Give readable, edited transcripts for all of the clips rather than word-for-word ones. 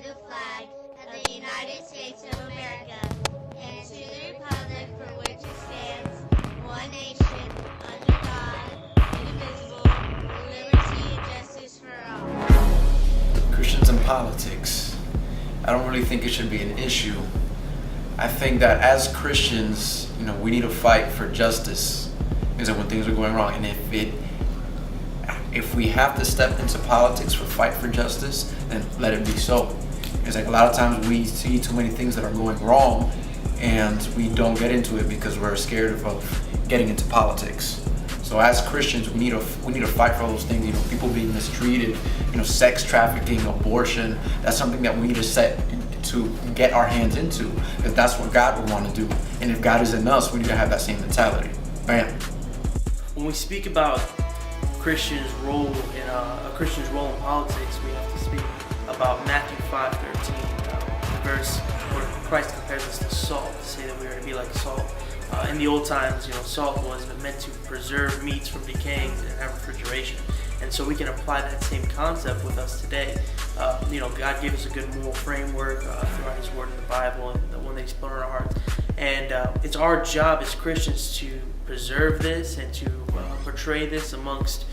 the flag of the United States of America, and to the republic for which it stands, one nation, under God, indivisible, with liberty and justice for all. Christians in politics. I don't really think it should be an issue. I think that as Christians, we need to fight for justice because of when things are going wrong. And if we have to step into politics for fight for justice, then let it be so. It's like a lot of times we see too many things that are going wrong and we don't get into it because we're scared of getting into politics. So as Christians, we need to fight for those things. People being mistreated, sex trafficking, abortion. That's something that we need to get our hands into, because that's what God would want to do. And if God is in us, we need to have that same mentality. Bam. When we speak about Christians' role in a Christian's role in politics, we have to speak about Matthew 5:13, the verse where Christ compares us to salt, to say that we are to be like salt. In the old times, salt was meant to preserve meats from decaying and have refrigeration. And so we can apply that same concept with us today. God gave us a good moral framework throughout His Word in the Bible, and the one that He's put on our hearts. And it's our job as Christians to preserve this and to portray this amongst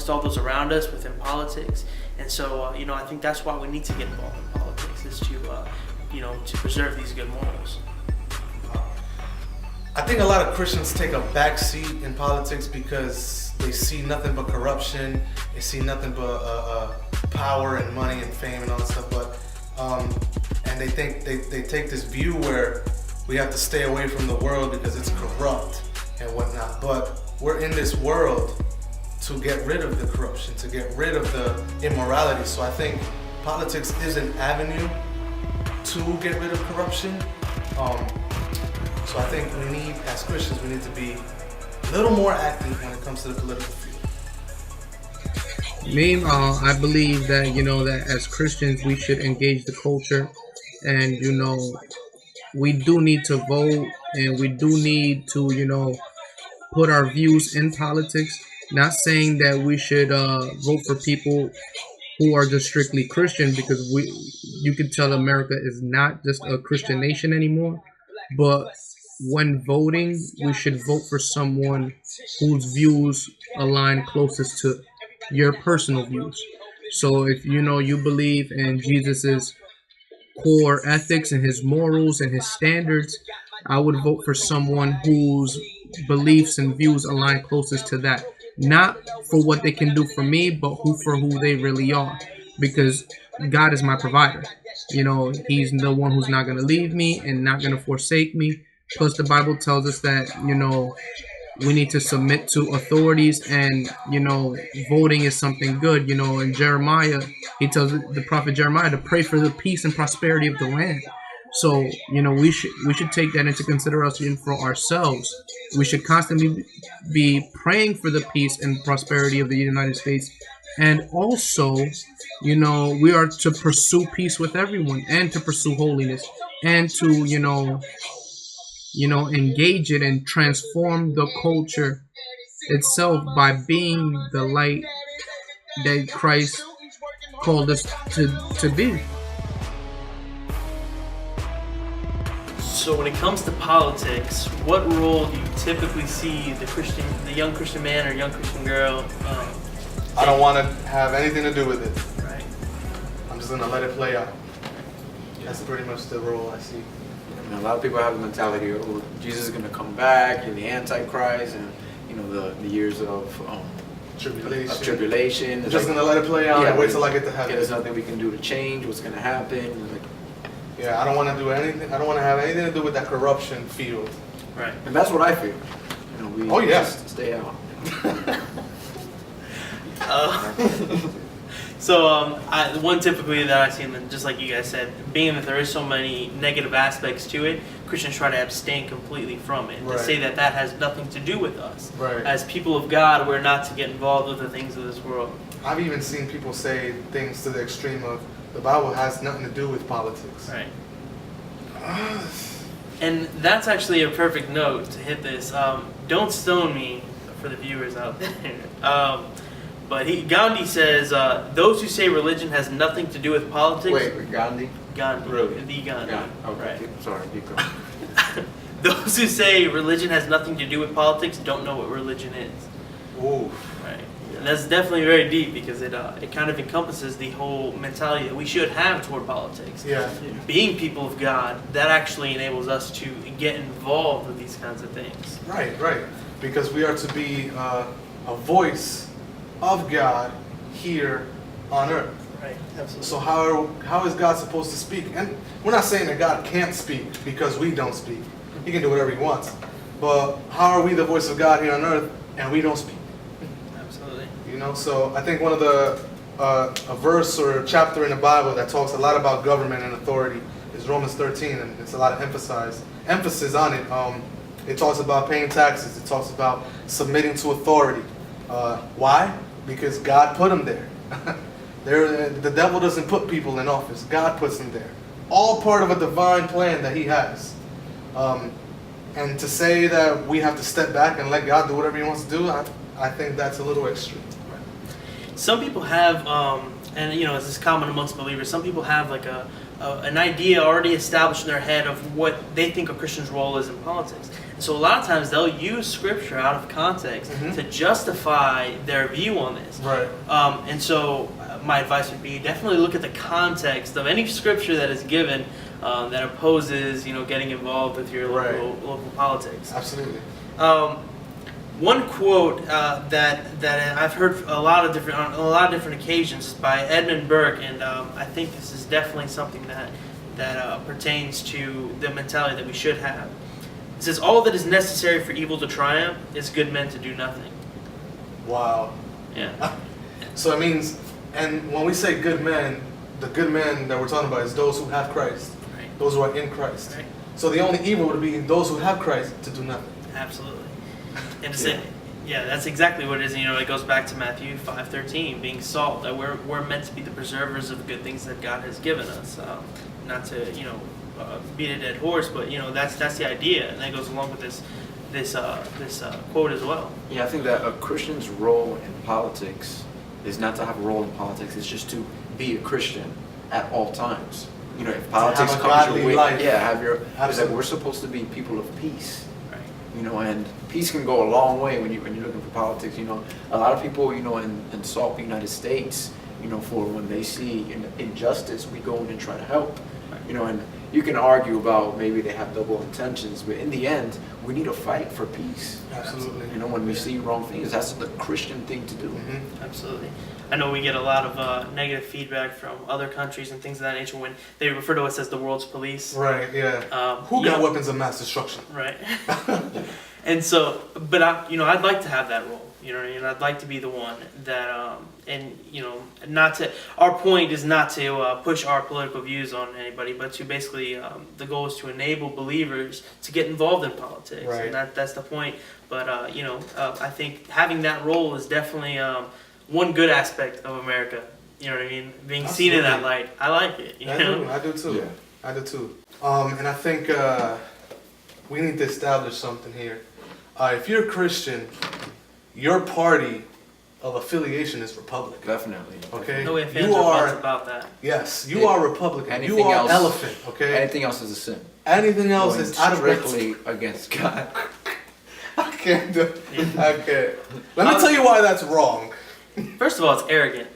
all those around us within politics. And so, I think that's why we need to get involved in politics, is to preserve these good morals. I think a lot of Christians take a back seat in politics because they see nothing but corruption, they see nothing but power and money and fame and all that stuff. But and they think they take this view where we have to stay away from the world because it's corrupt and whatnot. But we're in this world to get rid of the corruption, to get rid of the immorality. So I think politics is an avenue to get rid of corruption. So I think as Christians, we need to be a little more active when it comes to the political field. I believe that, that as Christians, we should engage the culture, and, we do need to vote, and we do need to, put our views in politics. Not saying that we should vote for people who are just strictly Christian, because you can tell America is not just a Christian nation anymore. But when voting, we should vote for someone whose views align closest to your personal views. So if you believe in Jesus's core ethics and his morals and his standards, I would vote for someone whose beliefs and views align closest to that. Not for what they can do for me, but for who they really are. Because God is my provider. He's the one who's not going to leave me and not going to forsake me. Plus, the Bible tells us that, we need to submit to authorities, and, voting is something good. In Jeremiah, he tells the prophet Jeremiah to pray for the peace and prosperity of the land. So, we should take that into consideration for ourselves. We should constantly be praying for the peace and prosperity of the United States. And also, we are to pursue peace with everyone, and to pursue holiness, and to, engage it and transform the culture itself by being the light that Christ called us to be. So when it comes to politics, what role do you typically see the young Christian man or young Christian girl? I don't want to have anything to do with it. Right. I'm just going to let it play out. That's pretty much the role I see. A lot of people have the mentality of, Jesus is going to come back, you're the Antichrist, and the years of tribulation. I'm just going to let it play out and wait till I get to heaven. There's nothing we can do to change what's going to happen. I don't want to do anything. I don't want to have anything to do with that corruption field. Right. And that's what I feel. We just stay out. One typically that I've seen, just like you guys said, being that there is so many negative aspects to it, Christians try to abstain completely from it. Right. To say that has nothing to do with us. Right. As people of God, we're not to get involved with the things of this world. I've even seen people say things to the extreme of, the Bible has nothing to do with politics. Right. And that's actually a perfect note to hit this. Don't stone me, for the viewers out there. But Gandhi says, those who say religion has nothing to do with politics. Wait, Gandhi? Gandhi. Really? The Gandhi. Yeah. Okay. Right. Sorry, keep going. Those who say religion has nothing to do with politics don't know what religion is. Ooh. Right. And that's definitely very deep because it kind of encompasses the whole mentality that we should have toward politics. Yeah. Being people of God, that actually enables us to get involved with these kinds of things. Right, right. Because we are to be a voice of God here on earth. Right. Absolutely. So how is God supposed to speak? And we're not saying that God can't speak because we don't speak. He can do whatever he wants. But how are we the voice of God here on earth and we don't speak? Absolutely. You know, so I think one of the a verse or a chapter in the Bible that talks a lot about government and authority is Romans 13, and it's a lot of emphasis on it. It talks about paying taxes. It talks about submitting to authority. Why? Because God put them there. The devil doesn't put people in office. God puts them there. All part of a divine plan that he has. And to say that we have to step back and let God do whatever he wants to do, I think that's a little extreme. Some people have, and you know, this is common amongst believers, some people have like an idea already established in their head of what they think a Christian's role is in politics. So a lot of times they'll use scripture out of context to justify their view on this. Right. And so my advice would be definitely look at the context of any scripture that is given that opposes, you know, getting involved with your local politics. Absolutely. One quote that I've heard on a lot of different occasions by Edmund Burke, and I think this is definitely something that pertains to the mentality that we should have. It says, "All that is necessary for evil to triumph is good men to do nothing." Wow. Yeah. So it means, and when we say good men, the good men that we're talking about is those who have Christ, Right. those who are in Christ. Right. So the only evil would be those who have Christ to do nothing. Absolutely. And that's exactly what it is. You know, it goes back to Matthew 5:13, being salt. That we're meant to be the preservers of the good things that God has given us. Not to beat a dead horse, but you know that's the idea, and that goes along with this quote as well. Yeah, I think that a Christian's role in politics is not to have a role in politics. It's just to be a Christian at all times. You know, if politics have a comes your godly way, life. have your. It's like Absolutely. we're supposed to be people of peace. Right. You know, and peace can go a long way when you're looking for politics. You know, a lot of people, insult the United States. You know, for when they see injustice, we go in and try to help. You know, and you can argue about maybe they have double intentions, but in the end, we need to fight for peace. Absolutely. You know, when we see wrong things, that's the Christian thing to do. Mm-hmm. Absolutely. I know we get a lot of negative feedback from other countries and things of that nature when they refer to us as the world's police. Right, yeah. Who got weapons of mass destruction? Right. And so, but I'd like to have that role. You know what I mean? I'd like to be the one that, our point is not to push our political views on anybody, but to basically, the goal is to enable believers to get involved in politics. Right. And that's the point. But, I think having that role is definitely one good aspect of America. You know what I mean? Being seen in that light. I like it. You know? I do too. Yeah. I do too. And I think we need to establish something here. If you're a Christian, your party of affiliation is Republican. Definitely. Okay? No way fans You are are, about that. yes, you are Republican. Anything You are else- elephant, okay? Anything else is a sin. Anything else Going is out of strictly against God. I can't do it. I can't. Let me tell you why that's wrong. First of all, it's arrogant.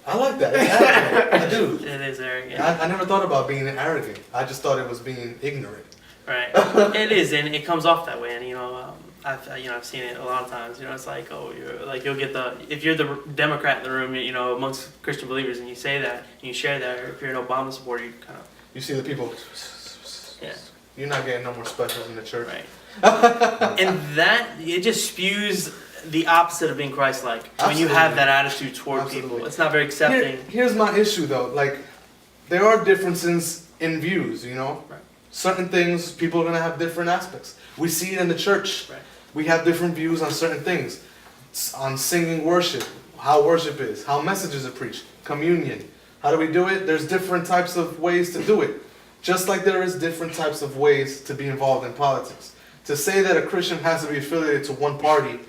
I like that. It's arrogant. I do. It is arrogant. I never thought about being arrogant. I just thought it was being ignorant. Right. It is, and it comes off that way. And I've seen it a lot of times. You know, it's like, you'll get if you're the Democrat in the room, you know, amongst Christian believers, and you say that and you share that, or if you're an Obama supporter, you kind of You see the people. yeah. You're not getting no more specials in the church. Right. And that it just spews the opposite of being Christ-like when you have that attitude toward people. It's not very accepting. Here's my issue though. Like, there are differences in views. You know, Right. certain things people are gonna have different aspects. We see it in the church. Right. We have different views on certain things, on singing worship, how worship is, how messages are preached, communion. How do we do it? There's different types of ways to do it. Just like there is different types of ways to be involved in politics. To say that a Christian has to be affiliated to one party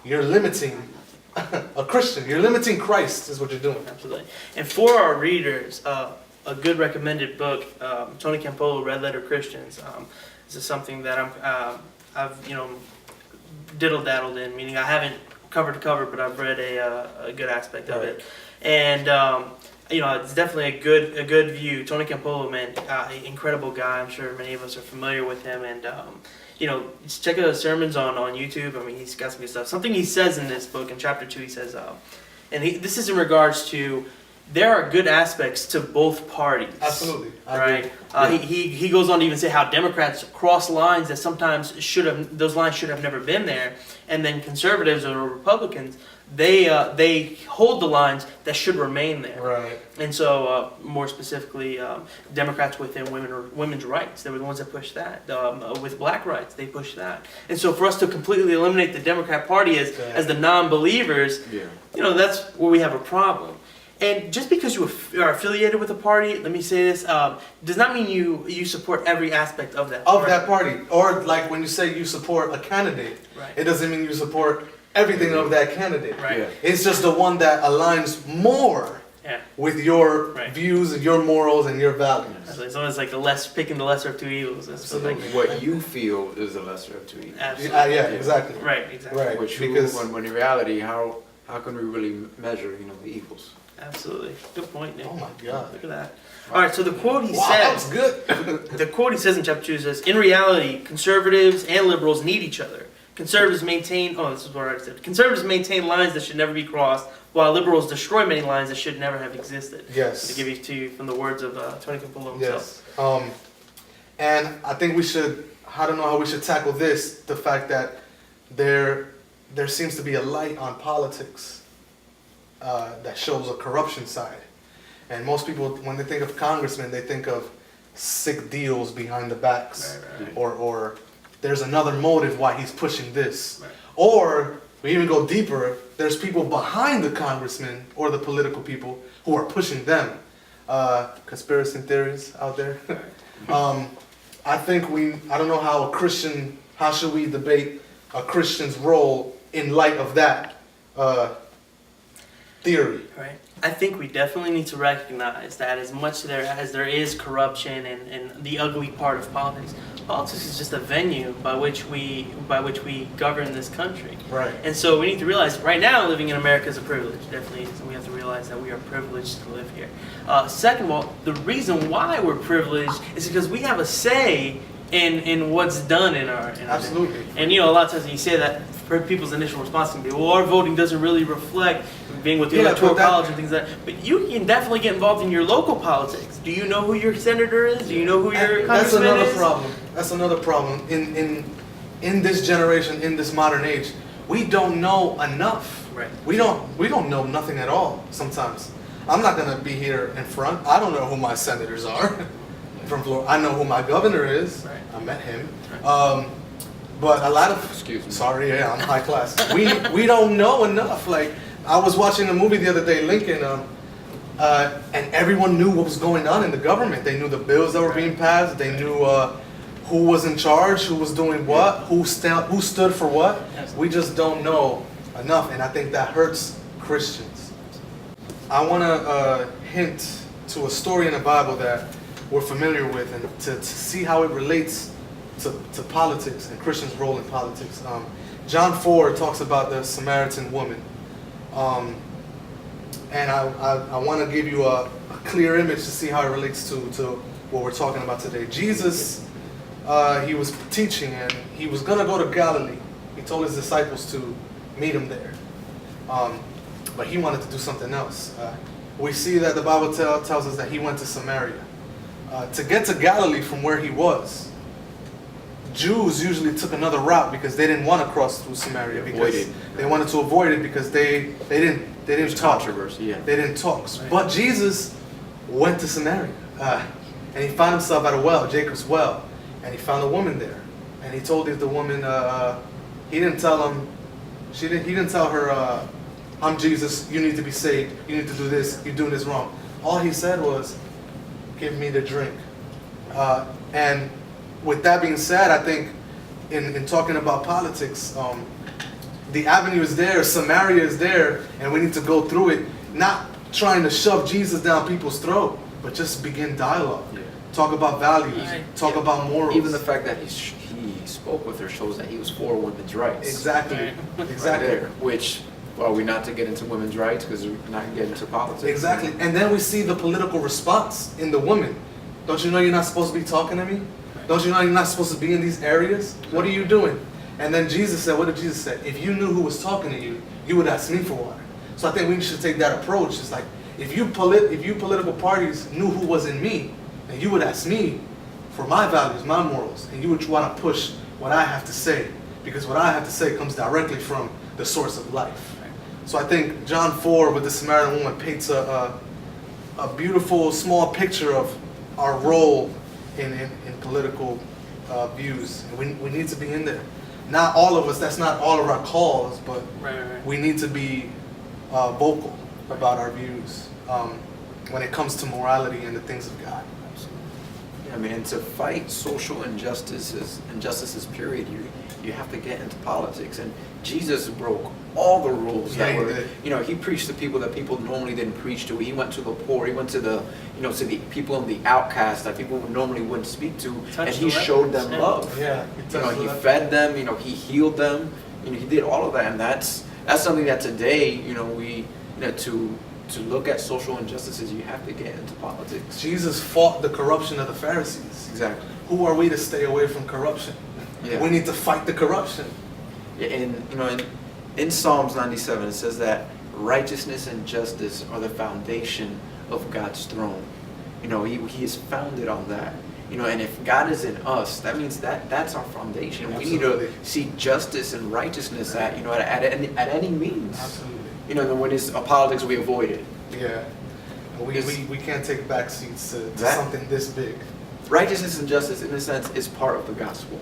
you're limiting a Christian. You're limiting Christ is what you're doing. Absolutely. And for our readers, a good recommended book, Tony Campolo, Red Letter Christians. This is something that I've diddle-daddled in, meaning I haven't cover to cover, but I've read a good aspect of it. And it's definitely a good view. Tony Campolo, man, incredible guy. I'm sure many of us are familiar with him. And just check out his sermons on YouTube. I mean, he's got some good stuff. Something he says in this book, in chapter 2, he says, this is in regards to, there are good aspects to both parties. Absolutely. Right? He goes on to even say how Democrats cross lines that sometimes those lines should have never been there. And then conservatives or Republicans, they hold the lines that should remain there. Right. And so, more specifically, Democrats within women's rights, they were the ones that pushed that. With black rights, they pushed that. And so, for us to completely eliminate the Democrat Party as the non-believers, that's where we have a problem. And just because you are affiliated with a party, let me say this, does not mean you support every aspect of that party. That party. Or like when you say you support a candidate, it doesn't mean you support everything of that candidate. Right. Yeah. It's just the one that aligns more with your views and your morals and your values. It's always like picking the lesser of two evils. Absolutely. What you feel is the lesser of two evils. Absolutely. Exactly. Right, exactly. Right. Because when in reality, how can we really measure the evils? Absolutely. Good point, Nick. Oh my God. Look at that. All right, so the quote he says. That was good. The quote he says in chapter 2 says, in reality, conservatives and liberals need each other. Conservatives maintain lines that should never be crossed, while liberals destroy many lines that should never have existed. Yes. To give you to you from the words of Tony Campolo himself. Yes. And I think I don't know how we should tackle this, the fact that there seems to be a light on politics that shows a corruption side. And most people, when they think of congressmen, they think of sick deals behind the backs. Right. Or there's another motive why he's pushing this. Right. Or, we even go deeper, there's people behind the congressmen or the political people who are pushing them. Conspiracy theories out there. I think I don't know how should we debate a Christian's role in light of that theory. Right. I think we definitely need to recognize that as much as there is corruption and the ugly part of politics, politics is just a venue by which we govern this country. Right. And so we need to realize right now living in America is a privilege. Definitely, so we have to realize that we are privileged to live here. Second of all, the reason why we're privileged is because we have a say in what's done in our Absolutely. And a lot of times when you say that, people's initial response can be, well, our voting doesn't really reflect being with the electoral college and things like that. But you can definitely get involved in your local politics. Do you know who your senator is? Do you know who your congressman is? That's another problem. In this generation, in this modern age, we don't know enough. Right. We don't know nothing at all sometimes. I'm not gonna be here in front. I don't know who my senators are from Florida. I know who my governor is. Right. I met him. But a lot of I'm high class. We don't know enough. Like, I was watching a movie the other day, Lincoln, and everyone knew what was going on in the government. They knew the bills that were being passed. They knew who was in charge, who was doing what, who stood for what. We just don't know enough, and I think that hurts Christians. I want to hint to a story in the Bible that we're familiar with, and to see how it relates to politics and Christians' role in politics. John 4 talks about the Samaritan woman. And I want to give you a clear image to see how it relates to what we're talking about today. Jesus, he was teaching, and he was going to go to Galilee. He told his disciples to meet him there. But he wanted to do something else. We see that the Bible tells us that he went to Samaria. To get to Galilee from where he was, Jews usually took another route because they didn't want to cross through Samaria, because they wanted to avoid it because they didn't talk. Controversy, yeah. They didn't talk. Right. But Jesus went to Samaria, and he found himself at a well, Jacob's well, and he found a woman there, and he told the woman, he didn't tell her, I'm Jesus, you need to be saved, you need to do this, you're doing this wrong. All he said was, give me the drink. And with that being said, I think in talking about politics, the avenue is there, Samaria is there, and we need to go through it, not trying to shove Jesus down people's throat, but just begin dialogue. Yeah. Talk about values, Right. talk about morals. Even the fact that he spoke with her shows that he was for women's rights. Exactly, Right. exactly. Right there. Which, are we not to get into women's rights because we're not getting into politics? Exactly. And then we see the political response in the woman. Don't you know you're not supposed to be talking to me? Don't you know you're not supposed to be in these areas? What are you doing? And then Jesus said, what did Jesus say? If you knew who was talking to you, you would ask me for water. So I think we should take that approach. It's like, if you political parties knew who was in me, then you would ask me for my values, my morals, and you would want to push what I have to say, because what I have to say comes directly from the source of life. So I think John 4 with the Samaritan woman paints a beautiful small picture of our role in political views. And we need to be in there. Not all of us, that's not all of our calls, but Right. we need to be vocal about our views when it comes to morality and the things of God. Yeah, I mean, to fight social injustices, period, you have to get into politics. And Jesus broke all the rules Yeah, that he were, did. he preached to people that people normally didn't preach to. He went to the poor. He went to the, to the people and the outcasts that people normally wouldn't speak to, and Touched he the showed them lepers, love. Yeah, He fed them. He healed them. He did all of that, and that's something that today, we, to look at social injustices, you have to get into politics. Jesus fought the corruption of the Pharisees. Exactly. Who are we to stay away from corruption? Yeah. We need to fight the corruption. Yeah, and in Psalms 97 it says that righteousness and justice are the foundation of God's throne. He is founded on that. And if God is in us, that means that's our foundation. Absolutely. We need to see justice and righteousness at any means. Absolutely. When it's politics, we avoid it. Yeah. We can't take back seats to That- something this big. Righteousness and justice, in a sense, is part of the gospel.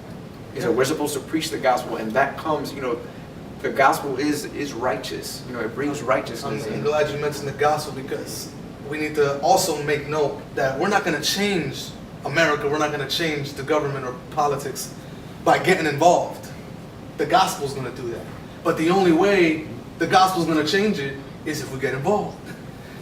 We're supposed to preach the gospel, and that comes, the gospel is righteous. It brings righteousness. I'm glad you mentioned the gospel, because we need to also make note that we're not going to change America. We're not going to change the government or politics by getting involved. The gospel's going to do that. But the only way the gospel's going to change it is if we get involved.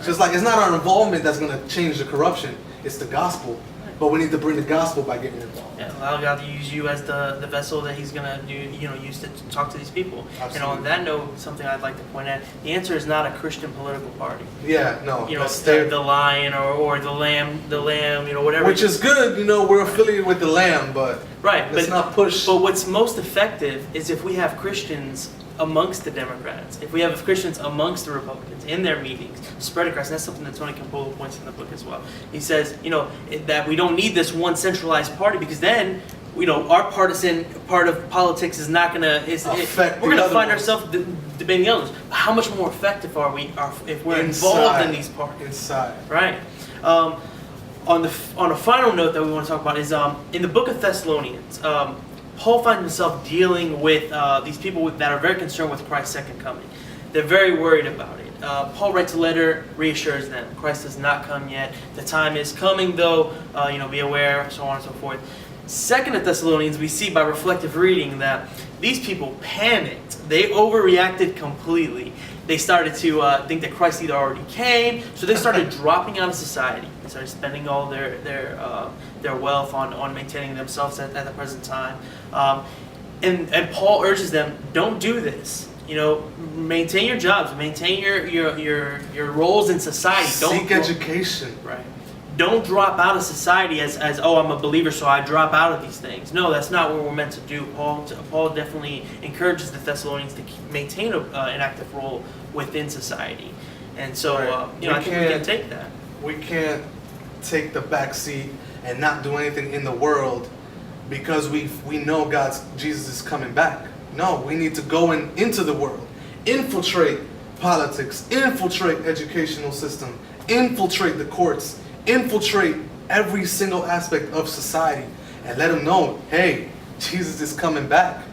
Just like it's not our involvement that's going to change the corruption, it's the gospel. But we need to bring the gospel by getting involved. Yeah, allow God to use you as the vessel that He's gonna use to talk to these people. Absolutely. And on that note, something I'd like to point out: the answer is not a Christian political party. Yeah, no. That's that's the lion or the lamb, whatever. which is good, we're affiliated with the Lamb, but right, let's but not push. But what's most effective is if we have Christians amongst the Democrats, if we have Christians amongst the Republicans in their meetings, spread across. And that's something that Tony Campolo points in the book as well. He says, that we don't need this one centralized party, because then, our partisan part of politics is not gonna Affect we're the gonna other find ones. ourselves debating others. How much more effective are we if we're Inside. involved in these parties? Inside. Right. On a final note that we want to talk about is in the book of Thessalonians, Paul finds himself dealing with these people that are very concerned with Christ's second coming. They're very worried about it. Paul writes a letter, reassures them Christ has not come yet. The time is coming, though. Be aware, so on and so forth. Second at Thessalonians, we see by reflective reading that these people panicked. They overreacted completely. They started to think that Christ either already came, so they started dropping out of society. They started spending all their wealth on maintaining themselves at the present time. And Paul urges them, don't do this. Maintain your jobs, maintain your roles in society. Seek education. Right. Don't drop out of society as I'm a believer, so I drop out of these things. No, that's not what we're meant to do. Paul definitely encourages the Thessalonians to maintain an active role within society. And so, Right. I think we can take that. We can't take the back seat and not do anything in the world because we know Jesus is coming back. No, we need to go into the world, infiltrate politics, infiltrate educational system, infiltrate the courts, infiltrate every single aspect of society, and let them know, hey, Jesus is coming back.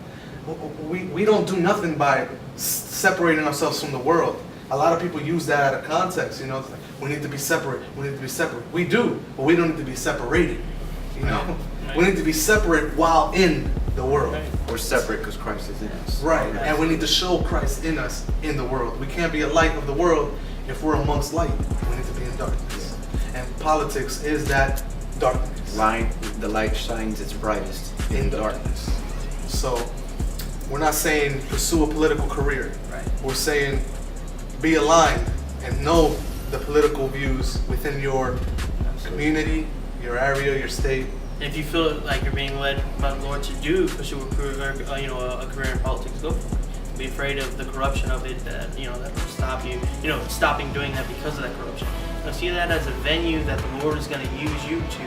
We don't do nothing by separating ourselves from the world. A lot of people use that out of context, it's like, we need to be separate, we need to be separate. We do, but we don't need to be separated, We need to be separate while in the world. We're separate because Christ is in us. Right, and we need to show Christ in us in the world. We can't be a light of the world if we're amongst light. We need to be in darkness. And politics is that darkness. The light shines its brightest in darkness. So we're not saying pursue a political career. Right. We're saying be aligned and know the political views within your community, your area, your state. If you feel like you're being led by the Lord to pursue a career, a career in politics, go for it. Be afraid of the corruption of it that that will stop you. Stopping doing that because of that corruption. See that as a venue that the Lord is going to use you to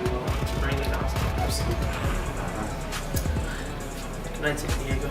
bring the gospel. Absolutely. Good night, San Diego.